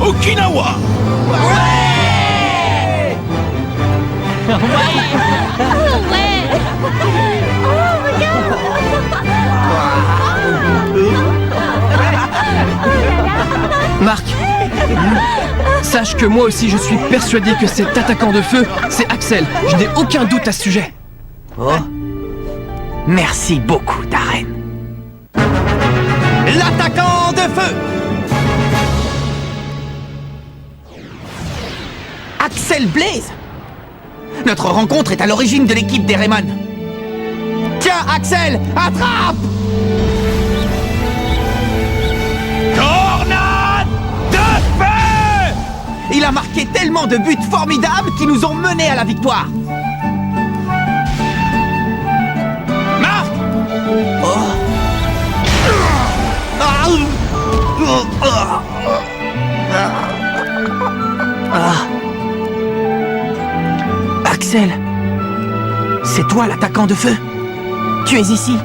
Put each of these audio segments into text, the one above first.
Okinawa! Ouais! Marc, sache que moi aussi je suis persuadé que cet attaquant de feu, c'est Axel. Je n'ai aucun doute à ce sujet. Oh. Merci beaucoup, Darren. L'attaquant de feu! Axel Blaze! Notre rencontre est à l'origine de l'équipe des Rayman. Tiens, Axel, attrape! Tornade de feu! Il a marqué tellement de buts formidables qui nous ont menés à la victoire. Marc! Oh. Axel, c'est toi l'attaquant de feu. Tu es ici,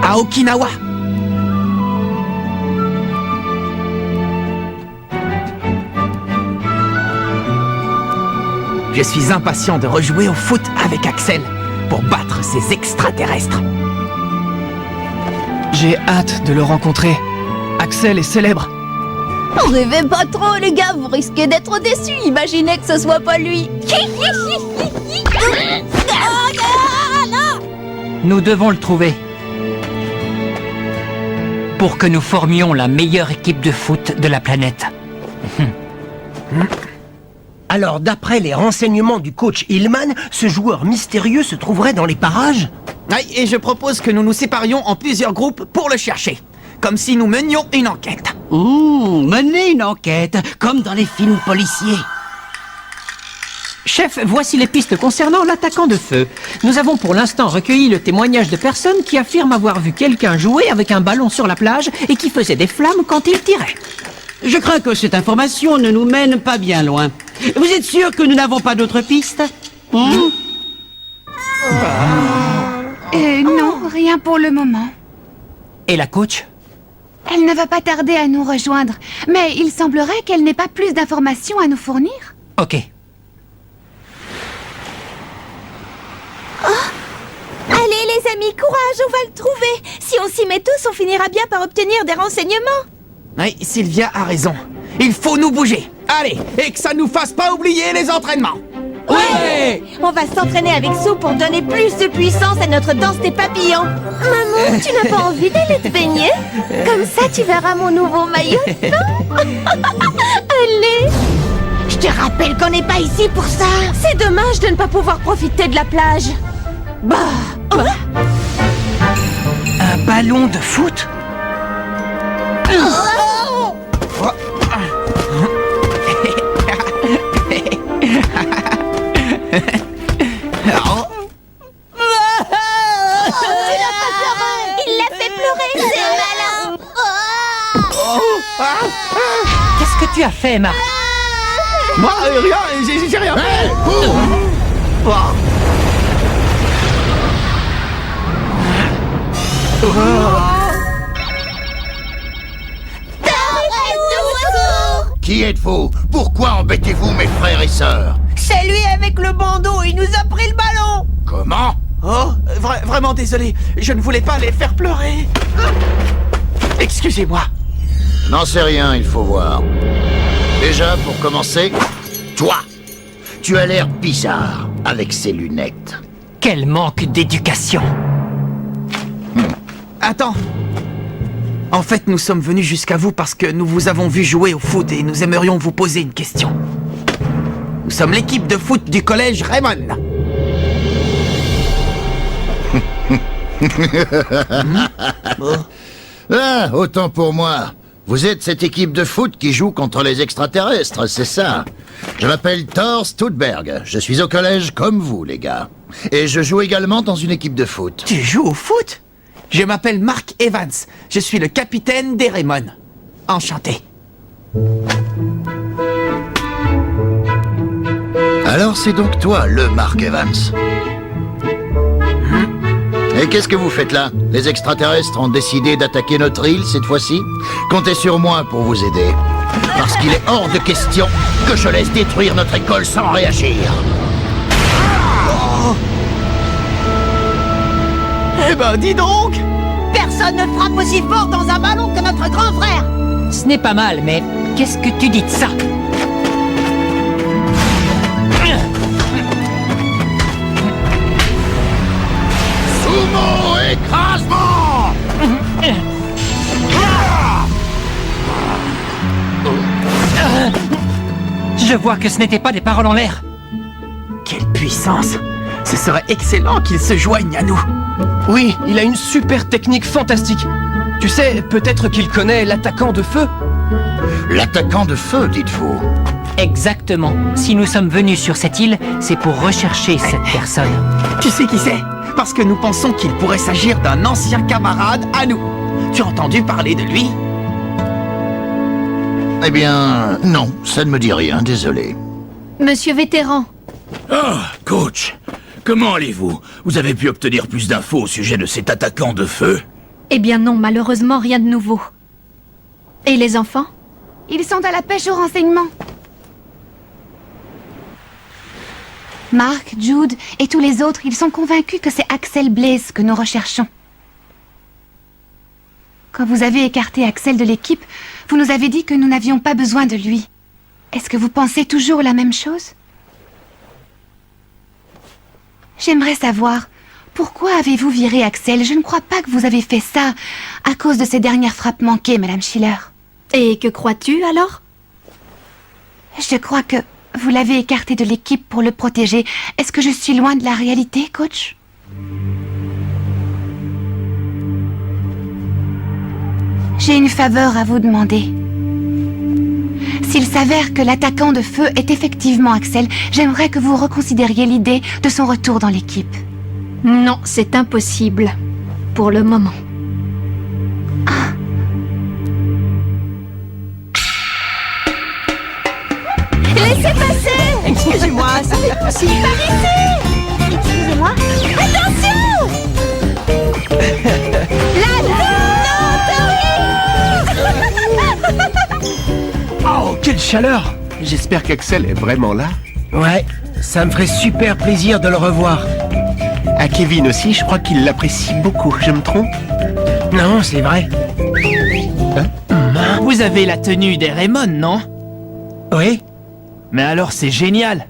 à Okinawa. Je suis impatient de rejouer au foot avec Axel pour battre ces extraterrestres. J'ai hâte de le rencontrer. Axel est célèbre. Rêvez pas trop, les gars, vous risquez d'être déçus. Imaginez que ce soit pas lui. Nous devons le trouver. Pour que nous formions la meilleure équipe de foot de la planète. Alors, d'après les renseignements du coach Hillman, ce joueur mystérieux se trouverait dans les parages? Oui, et je propose que nous nous séparions en plusieurs groupes pour le chercher. Comme si nous menions une enquête. Mener une enquête, comme dans les films policiers. Chef, voici les pistes concernant l'attaquant de feu. Nous avons pour l'instant recueilli le témoignage de personnes qui affirment avoir vu quelqu'un jouer avec un ballon sur la plage et qui faisait des flammes quand il tirait. Je crains que cette information ne nous mène pas bien loin. Vous êtes sûr que nous n'avons pas d'autres pistes? Non, rien pour le moment. Et la coach? Elle ne va pas tarder à nous rejoindre, mais il semblerait qu'elle n'ait pas plus d'informations à nous fournir. Ok. Allez, les amis, courage, on va le trouver. Si on s'y met tous, on finira bien par obtenir des renseignements. Oui, Sylvia a raison. Il faut nous bouger. Allez, et que ça nous fasse pas oublier les entraînements. Ouais! On va s'entraîner avec Sue pour donner plus de puissance à notre danse des papillons. Maman, tu n'as pas envie d'aller te baigner? Comme ça, tu verras mon nouveau maillot. Allez! Je te rappelle qu'on n'est pas ici pour ça. C'est dommage de ne pas pouvoir profiter de la plage. Bah! Un ballon de foot? Il l'a fait pleurer, c'est malin. Qu'est-ce que tu as fait, Marc? Moi, rien, j'ai rien fait. Qui êtes-vous? Pourquoi embêtez-vous mes frères et sœurs? C'est lui avec le bandeau, il nous a pris le ballon. Comment? Oh, vraiment désolé. Je ne voulais pas les faire pleurer. Excusez-moi. N'en sais rien, il faut voir. Déjà, pour commencer, toi, tu as l'air bizarre avec ces lunettes. Quel manque d'éducation! Attends. En fait, nous sommes venus jusqu'à vous parce que nous vous avons vu jouer au foot et nous aimerions vous poser une question. Nous sommes l'équipe de foot du collège Raymond. Ah, autant pour moi. Vous êtes cette équipe de foot qui joue contre les extraterrestres, c'est ça? Je m'appelle Thor Stutberg. Je suis au collège comme vous, les gars. Et je joue également dans une équipe de foot. Tu joues au foot? Je m'appelle Mark Evans. Je suis le capitaine des Raymond. Enchanté. Alors c'est donc toi, le Mark Evans. Et qu'est-ce que vous faites là? Les extraterrestres ont décidé d'attaquer notre île cette fois-ci? Comptez sur moi pour vous aider. Parce qu'il est hors de question que je laisse détruire notre école sans réagir. Eh ben, dis donc! Personne ne frappe aussi fort dans un ballon que notre grand frère. Ce n'est pas mal, mais qu'est-ce que tu dis de ça? Sumo écrasement! Je vois que ce n'était pas des paroles en l'air. Quelle puissance! Ce serait excellent qu'il se joigne à nous. Oui, il a une super technique fantastique. Tu sais, peut-être qu'il connaît l'attaquant de feu. L'attaquant de feu, dites-vous? Exactement. Si nous sommes venus sur cette île, c'est pour rechercher cette personne. Tu sais qui c'est? Parce que nous pensons qu'il pourrait s'agir d'un ancien camarade à nous. Tu as entendu parler de lui? Eh bien, non, ça ne me dit rien, désolé. Monsieur Vétéran, Ah, coach, comment allez-vous? Vous avez pu obtenir plus d'infos au sujet de cet attaquant de feu? eh bien non, malheureusement, rien de nouveau. Et les enfants? Ils sont à la pêche au renseignement. Mark, Jude et tous les autres, ils sont convaincus que c'est Axel Blaze que nous recherchons. Quand vous avez écarté Axel de l'équipe, vous nous avez dit que nous n'avions pas besoin de lui. Est-ce que vous pensez toujours la même chose? J'aimerais savoir, pourquoi avez-vous viré Axel? Je ne crois pas que vous avez fait ça à cause de ces dernières frappes manquées, Madame Schiller. Et que crois-tu alors? Je crois que vous l'avez écarté de l'équipe pour le protéger. Est-ce que je suis loin de la réalité, coach? J'ai une faveur à vous demander. S'il s'avère que l'attaquant de feu est effectivement Axel, j'aimerais que vous reconsidériez l'idée de son retour dans l'équipe. Non, c'est impossible. Pour le moment. Laissez passer! Excusez-moi, ça fait Par ici! Excusez-moi. Attention! Oh, quelle chaleur! J'espère qu'Axel est vraiment là. Ouais, ça me ferait super plaisir de le revoir. À Kevin aussi, je crois qu'il l'apprécie beaucoup. Je me trompe? Non, c'est vrai. Vous avez la tenue des Raymond, non? Oui? Mais alors c'est génial!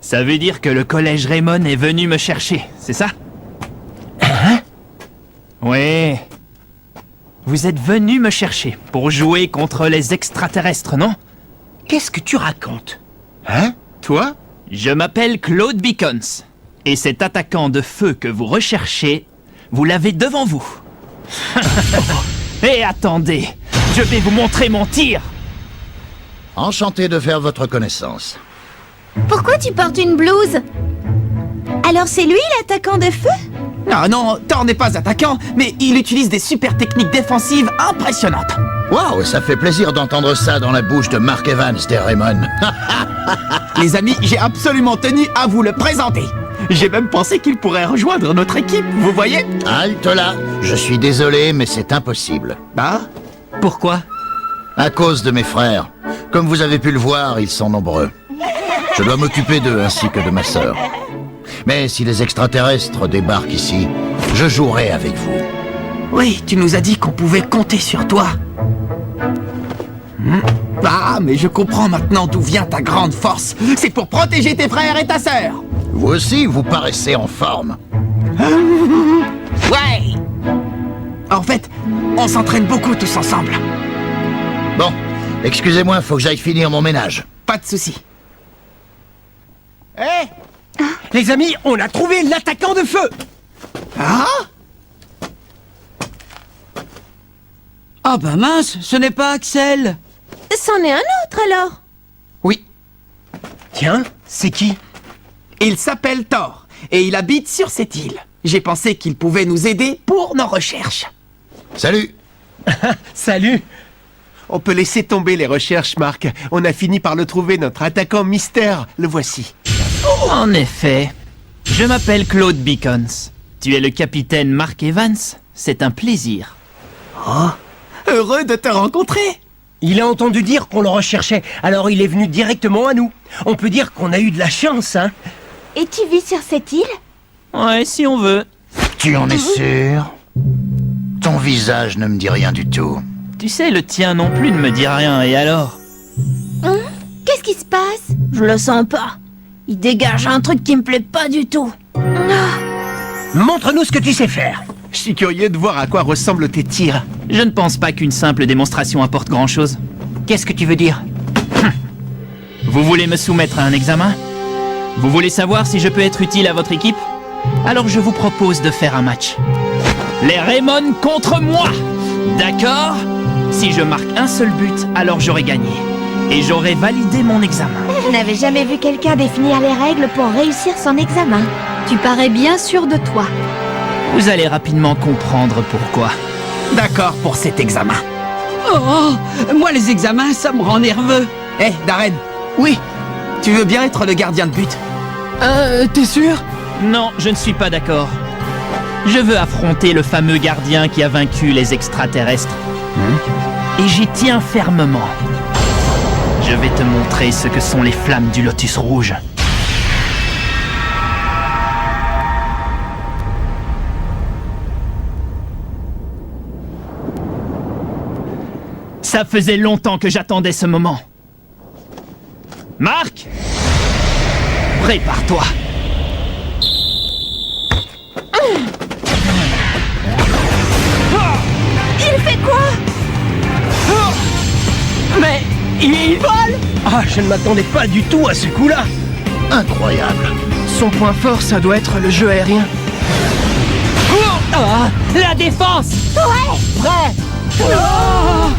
Ça veut dire que le collège Raymond est venu me chercher, c'est ça? Hein? Oui. Vous êtes venu me chercher pour jouer contre les extraterrestres, non? Qu'est-ce que tu racontes? Hein? Toi? Je m'appelle Claude Beacons. Et cet attaquant de feu que vous recherchez, vous l'avez devant vous. Et attendez, je vais vous montrer mon tir! Enchanté de faire votre connaissance. Pourquoi tu portes une blouse? Alors c'est lui l'attaquant de feu? Ah non, Thor n'est pas attaquant, mais il utilise des super techniques défensives impressionnantes. Waouh, ça fait plaisir d'entendre ça dans la bouche de Mark Evans des Raymond. Les amis, j'ai absolument tenu à vous le présenter. J'ai même pensé qu'il pourrait rejoindre notre équipe, vous voyez? Halte là, je suis désolé, mais c'est impossible. Bah, Pourquoi? À cause de mes frères. Comme vous avez pu le voir, ils sont nombreux. Je dois m'occuper d'eux ainsi que de ma sœur. Mais si les extraterrestres débarquent ici, je jouerai avec vous. oui, tu nous as dit qu'on pouvait compter sur toi. Ah, mais je comprends maintenant d'où vient ta grande force. C'est pour protéger tes frères et ta sœur. Vous aussi, vous paraissez en forme. Ouais. En fait, on s'entraîne beaucoup tous ensemble. Bon, excusez-moi, faut que j'aille finir mon ménage. Pas de souci. Hé! Les amis, on a trouvé l'attaquant de feu! Ah? Ah bah mince, ce n'est pas Axel. C'en est un autre alors? Oui. Tiens, c'est qui? Il s'appelle Thor et il habite sur cette île. J'ai pensé qu'il pouvait nous aider pour nos recherches. Salut! Salut! On peut laisser tomber les recherches, Marc. On a fini par le trouver, notre attaquant mystère. Le voici. En effet. Je m'appelle Claude Beacons. Tu es le capitaine Mark Evans. C'est un plaisir. Oh, heureux de te rencontrer. Il a entendu dire qu'on le recherchait, alors il est venu directement à nous. On peut dire qu'on a eu de la chance, hein. Et tu vis sur cette île? Ouais, si on veut. Tu en es sûr? Ton visage ne me dit rien du tout. Tu sais, le tien non plus ne me dit rien, et alors? Qu'est-ce qui se passe? Je le sens pas. Il dégage un truc qui me plaît pas du tout. Montre-nous ce que tu sais faire. Je suis curieux de voir à quoi ressemblent tes tirs. Je ne pense pas qu'une simple démonstration apporte grand-chose. Qu'est-ce que tu veux dire? Vous voulez me soumettre à un examen? Vous voulez savoir si je peux être utile à votre équipe? Alors je vous propose de faire un match. Les Raymond contre moi! D'accord? Si je marque un seul but, alors j'aurai gagné. Et j'aurai validé mon examen. Je n'avais jamais vu quelqu'un définir les règles pour réussir son examen. Tu parais bien sûr de toi. Vous allez rapidement comprendre pourquoi. D'accord pour cet examen. Oh, moi les examens, ça me rend nerveux. Hé, Darren. Oui. Tu veux bien être le gardien de but? T'es sûr? Non, je ne suis pas d'accord. Je veux affronter le fameux gardien qui a vaincu les extraterrestres. Et j'y tiens fermement. Je vais te montrer ce que sont les flammes du Lotus Rouge. Ça faisait longtemps que j'attendais ce moment. Marc! Prépare-toi. Il fait quoi? Mais il vole! Ah, je ne m'attendais pas du tout à ce coup-là. Incroyable. Son point fort, ça doit être le jeu aérien. Ah, la défense. La tour!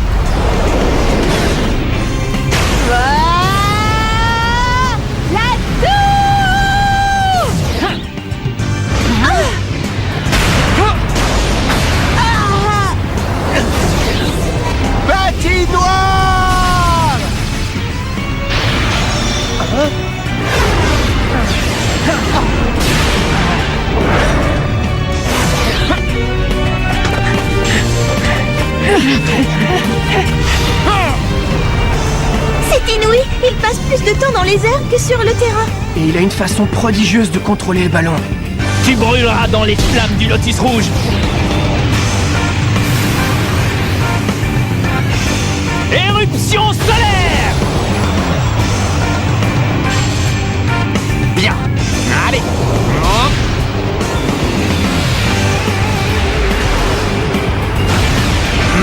Patinoire! C'est inouï! Il passe plus de temps dans les airs que sur le terrain. Et il a une façon prodigieuse de contrôler le ballon. Tu brûleras dans les flammes du Lotus Rouge. Éruption solaire! Bien. Allez. Hop.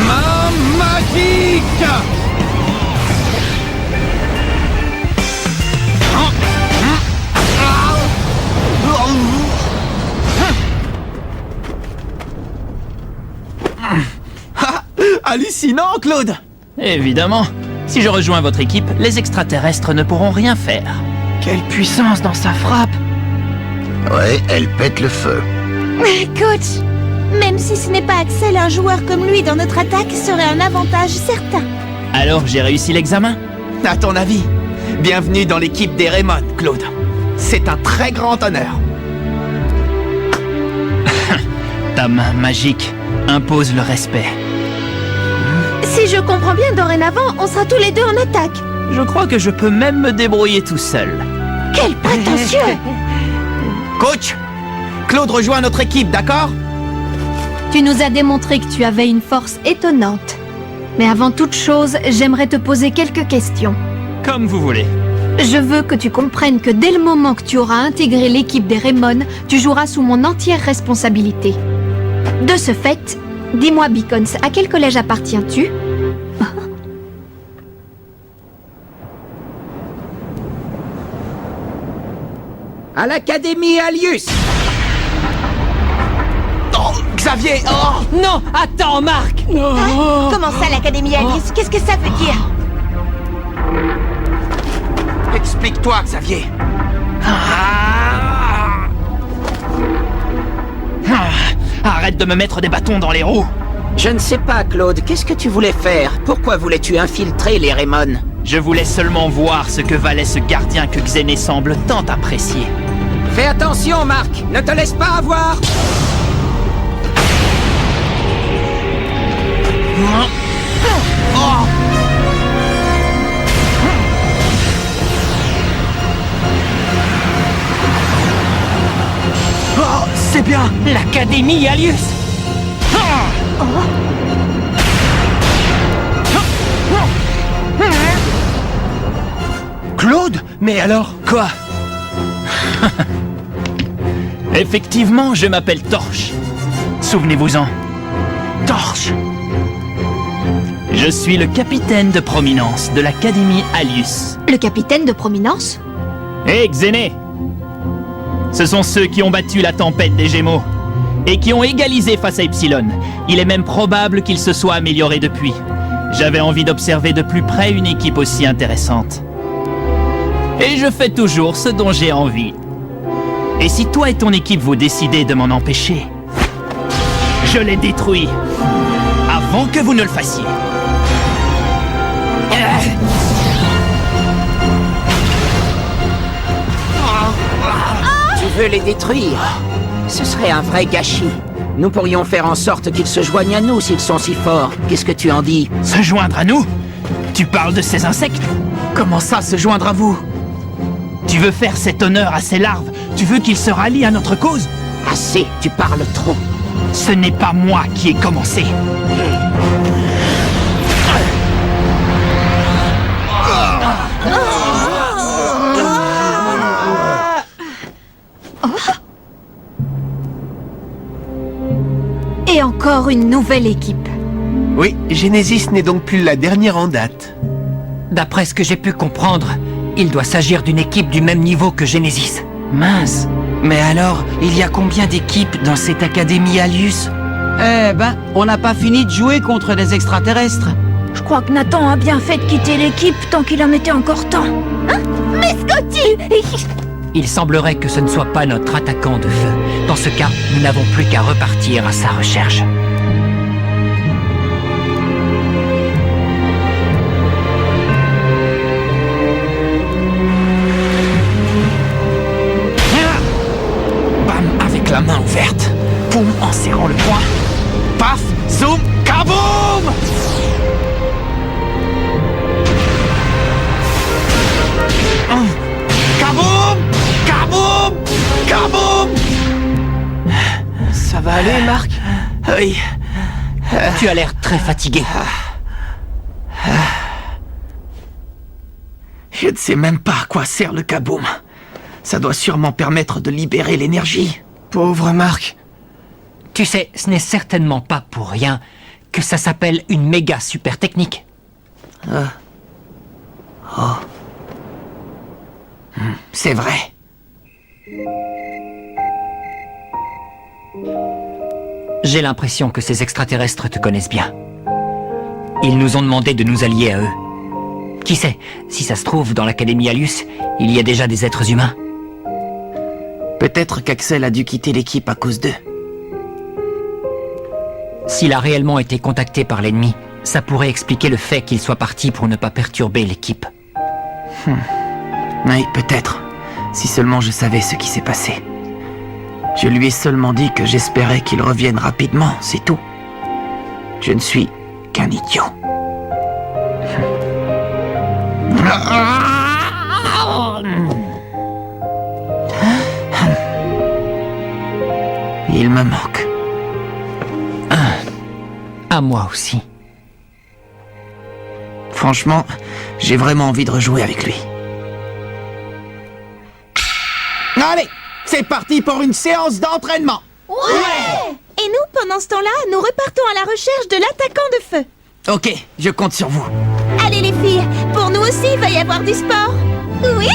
Main magique! Hallucinant, Claude. Évidemment. Si je rejoins votre équipe, les extraterrestres ne pourront rien faire. Quelle puissance dans sa frappe! Ouais, elle pète le feu. Coach, même si ce n'est pas Axel, un joueur comme lui dans notre attaque serait un avantage certain. Alors j'ai réussi l'examen? À ton avis? Bienvenue dans l'équipe des Raymond, Claude. C'est un très grand honneur. Ta main magique impose le respect. Si je comprends bien, dorénavant, on sera tous les deux en attaque. Je crois que je peux même me débrouiller tout seul. Quel prétentieux! Coach, Claude rejoint notre équipe, d'accord? Tu nous as démontré que tu avais une force étonnante. Mais avant toute chose, j'aimerais te poser quelques questions. Comme vous voulez. Je veux que tu comprennes que dès le moment que tu auras intégré l'équipe des Raymond, tu joueras sous mon entière responsabilité. De ce fait, dis-moi, Beacons, à quel collège appartiens-tu? À l'Académie Alius. Oh, Xavier, oh! Non, attends, Marc. Hein? Comment ça, l'Académie Alice? Qu'est-ce que ça veut dire? Explique-toi, Xavier. Arrête de me mettre des bâtons dans les roues. Je ne sais pas, Claude. Qu'est-ce que tu voulais faire? Pourquoi voulais-tu infiltrer les Raymond? Je voulais seulement voir ce que valait ce gardien que Xené semble tant apprécier. Fais attention, Marc. Ne te laisse pas avoir. bien. L'Académie Alius. Claude? Mais alors? Quoi? Effectivement, je m'appelle Torche. Souvenez-vous-en. Torche. Je suis le capitaine de prominence de l'Académie Alius. Le capitaine de prominence? Hé, Xéné! Ce sont ceux qui ont battu la tempête des Gémeaux et qui ont égalisé face à Epsilon. Il est même probable qu'ils se soient améliorés depuis. J'avais envie d'observer de plus près une équipe aussi intéressante. Et je fais toujours ce dont j'ai envie. Et si toi et ton équipe vous décidez de m'en empêcher, je les détruis avant que vous ne le fassiez. Tu veux les détruire? Ce serait un vrai gâchis. Nous pourrions faire en sorte qu'ils se joignent à nous s'ils sont si forts. Qu'est-ce que tu en dis? Se joindre à nous? Tu parles de ces insectes? Comment ça, se joindre à vous? Tu veux faire cet honneur à ces larves? Tu veux qu'ils se rallient à notre cause? Assez, tu parles trop. Ce n'est pas moi qui ai commencé. Et encore une nouvelle équipe. Oui, Genesis n'est donc plus la dernière en date. D'après ce que j'ai pu comprendre, il doit s'agir d'une équipe du même niveau que Genesis. Mince. Mais alors, il y a combien d'équipes dans cette Académie Alius? Eh ben, on n'a pas fini de jouer contre les extraterrestres. Je crois que Nathan a bien fait de quitter l'équipe tant qu'il en était encore temps. Hein? Mais Scotty! Il semblerait que ce ne soit pas notre attaquant de feu. Dans ce cas, nous n'avons plus qu'à repartir à sa recherche. Bam avec la main ouverte. Poum en serrant le poing. Paf, zoom, kaboum! Kaboum! Kaboum! Kaboum! Ça va aller, Marc? Oui. Tu as l'air très fatigué. Je ne sais même pas à quoi sert le kaboum. Ça doit sûrement permettre de libérer l'énergie. Pauvre Marc. Tu sais, ce n'est certainement pas pour rien que ça s'appelle une méga super technique. C'est vrai. J'ai l'impression que ces extraterrestres te connaissent bien. Ils nous ont demandé de nous allier à eux. Qui sait, si ça se trouve, dans l'Académie Alius, il y a déjà des êtres humains. Peut-être qu'Axel a dû quitter l'équipe à cause d'eux. S'il a réellement été contacté par l'ennemi, ça pourrait expliquer le fait qu'il soit parti pour ne pas perturber l'équipe. Oui, peut-être. Si seulement je savais ce qui s'est passé. Je lui ai seulement dit que j'espérais qu'il revienne rapidement, c'est tout. Je ne suis qu'un idiot. Il me manque. À moi aussi. Franchement, j'ai vraiment envie de rejouer avec lui. Allez, c'est parti pour une séance d'entraînement. Ouais! Et nous, pendant ce temps-là, nous repartons à la recherche de l'attaquant de feu. Ok, je compte sur vous. Allez les filles, pour nous aussi, il va y avoir du sport. Oui!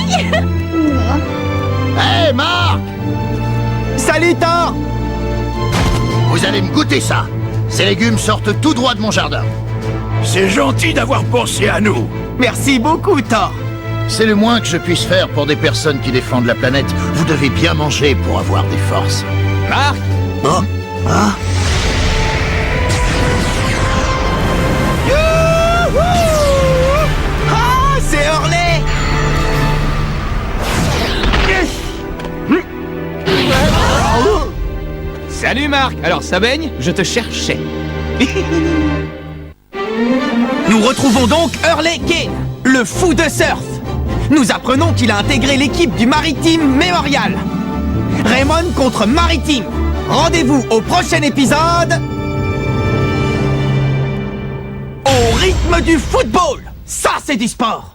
Hé, Marc! Salut Thor! Vous allez me goûter ça. Ces légumes sortent tout droit de mon jardin. C'est gentil d'avoir pensé à nous. Merci beaucoup Thor. C'est le moins que je puisse faire pour des personnes qui défendent la planète. Vous devez bien manger pour avoir des forces. Marc! Oh. Ah. Ah, c'est Hurley! Salut Marc. Alors ça baigne? Je te cherchais. Nous retrouvons donc Hurley Kane, le fou de surf. Nous apprenons qu'il a intégré l'équipe du Maritime Memorial. Raymond contre Maritime. Rendez-vous au prochain épisode. Au rythme du football. Ça, c'est du sport.